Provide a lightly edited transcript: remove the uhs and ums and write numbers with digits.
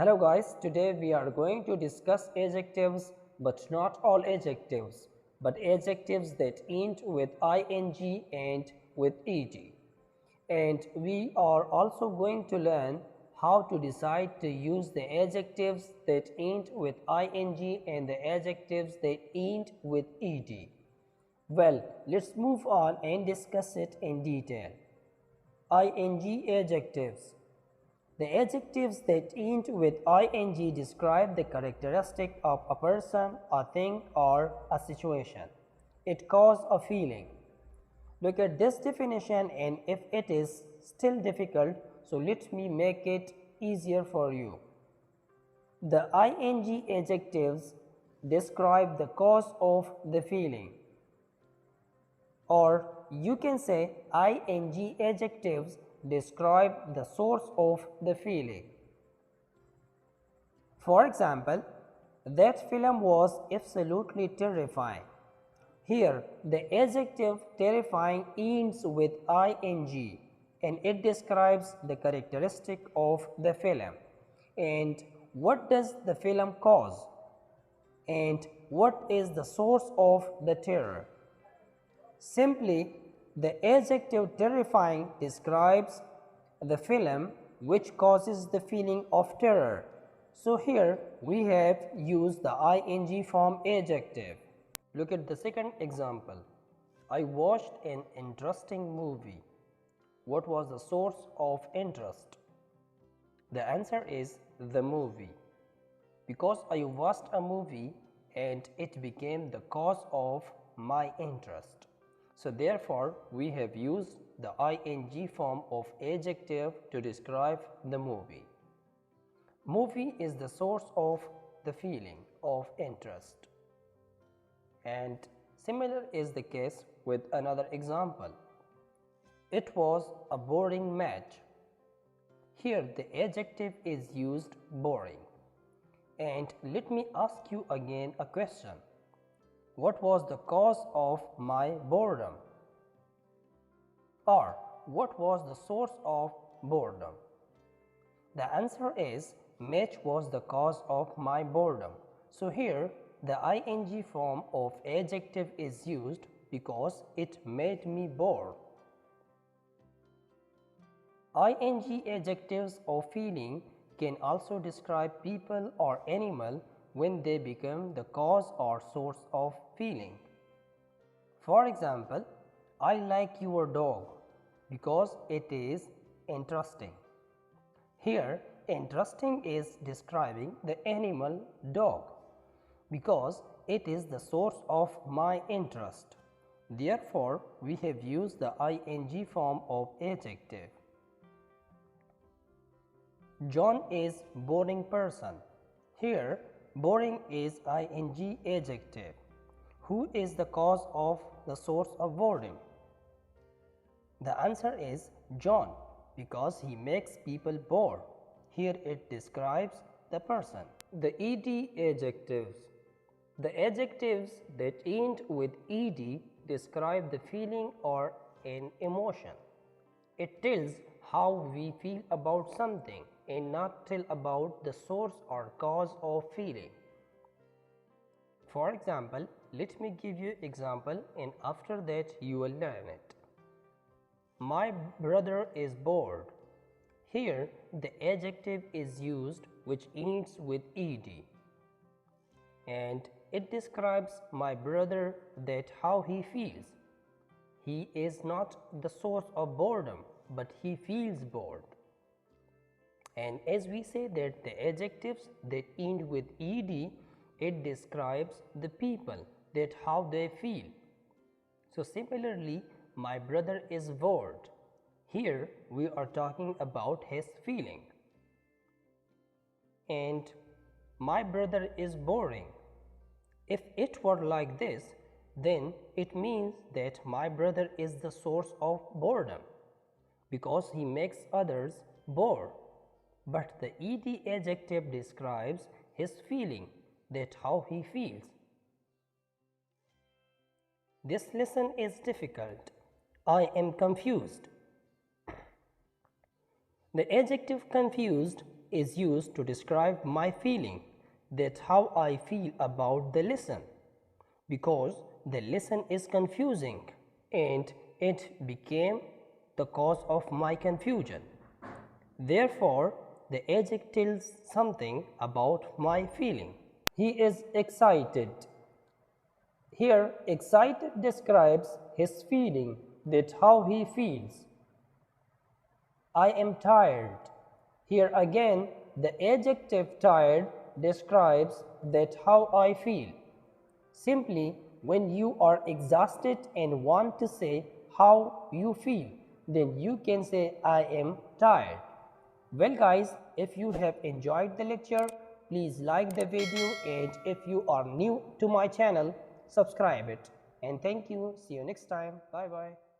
Hello guys, today we are going to discuss adjectives, but not all adjectives, but adjectives that end with ing and with ed. And we are also going to learn how to decide to use the adjectives that end with ing and the adjectives that end with ed. Well, let's move on and discuss it in detail. Ing adjectives. The adjectives that end with ing describe the characteristic of a person, a thing, or a situation. It causes a feeling. Look at this definition, and if it is still difficult, so let me make it easier for you. The ing adjectives describe the cause of the feeling, or you can say ing adjectives describe the source of the feeling. For example, that film was absolutely terrifying. Here, the adjective terrifying ends with ing and it describes the characteristic of the film. And what does the film cause? And what is the source of the terror? Simply, the adjective terrifying describes the film which causes the feeling of terror. So here we have used the ing form adjective. Look at the second example. I watched an interesting movie. What was the source of interest? The answer is the movie. Because I watched a movie and it became the cause of my interest. So therefore, we have used the ing form of adjective to describe the movie. Movie is the source of the feeling of interest. And similar is the case with another example. It was a boring match. Here the adjective is used boring. And let me ask you again a question. What was the cause of my boredom? Or what was the source of boredom? The answer is match was the cause of my boredom. So here the ing form of adjective is used because it made me bored. Ing adjectives of feeling can also describe people or animal when they become the cause or source of feeling. For example, I like your dog because it is interesting. Here, interesting is describing the animal dog because it is the source of my interest. Therefore, we have used the ing form of adjective. John is boring person. Here, boring is ing adjective. Who is the cause of the source of boredom? The answer is John because he makes people bored. Here it describes the person. The ed adjectives. The adjectives that end with ed describe the feeling or an emotion. It tells how we feel about something and not tell about the source or cause of feeling. For example, let me give you example and after that you will learn it. My brother is bored. Here the adjective is used which ends with ed and it describes my brother that how he feels. He is not the source of boredom, but he feels bored. And as we say that the adjectives that end with ed, it describes the people that how they feel. So similarly, my brother is bored. Here we are talking about his feeling. And my brother is boring. If it were like this, then it means that my brother is the source of boredom because he makes others bored. But the ed adjective describes his feeling, that how he feels. This lesson is difficult. I am confused. The adjective confused is used to describe my feeling, that how I feel about the lesson, because the lesson is confusing and it became the cause of my confusion. Therefore, the adjective tells something about my feeling. He is excited. Here, excited describes his feeling, that how he feels. I am tired. Here again, the adjective tired describes that how I feel. Simply, when you are exhausted and want to say how you feel, then you can say I am tired. Well guys, if you have enjoyed the lecture, please like the video, and if you are new to my channel, subscribe it. And thank you. See you next time. Bye bye.